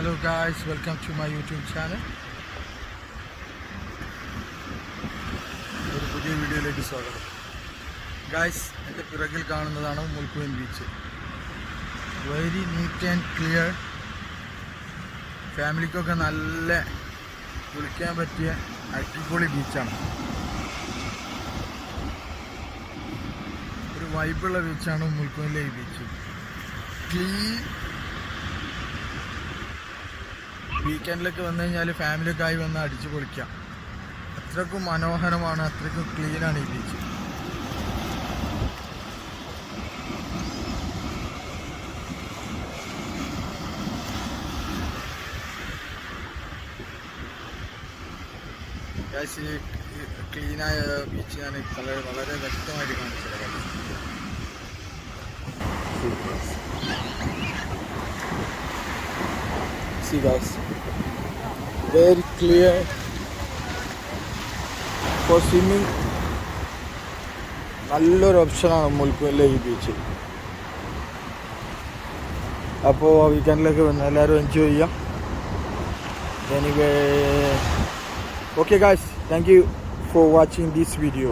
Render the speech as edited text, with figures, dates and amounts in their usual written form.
Hello guys, welcome to my YouTube channel. ഒരു പുതിയ വീഡിയോയിലേക്ക് സ്വാഗതം. ഗായ്സ്, എൻ്റെ പിറകിൽ കാണുന്നതാണ് മുൽക്കുവൻ beach. Very neat and clear. ഫാമിലിക്കൊക്കെ നല്ല കുളിക്കാൻ പറ്റിയ അടിപൊളി ബീച്ചാണ്. ഒരു വൈബുള്ള ബീച്ചാണ് മുൽക്കുവനിലെ ഈ ബീച്ച്. വീക്കെൻഡിലൊക്കെ വന്നു കഴിഞ്ഞാൽ ഫാമിലിയൊക്കെ ആയി വന്ന് അടിച്ചു പൊളിക്കാം. അത്രയ്ക്കും മനോഹരമാണ്, അത്രയ്ക്കും ക്ലീനാണ് ഈ ബീച്ച്. ഈ ക്ലീനായ ബീച്ച് ഞാൻ വളരെ വ്യക്തമായിട്ട് കാണിച്ചത്. See guys, very clear for swimming. നല്ലൊരു ഓപ്ഷനാണ് മുൽക്കുവനിലെ ഈ ബീച്ച്. അപ്പോൾ വീക്കെൻഡിലൊക്കെ വന്ന് എല്ലാവരും എൻജോയ് ചെയ്യാം. Anyway, okay guys, thank you for watching this video.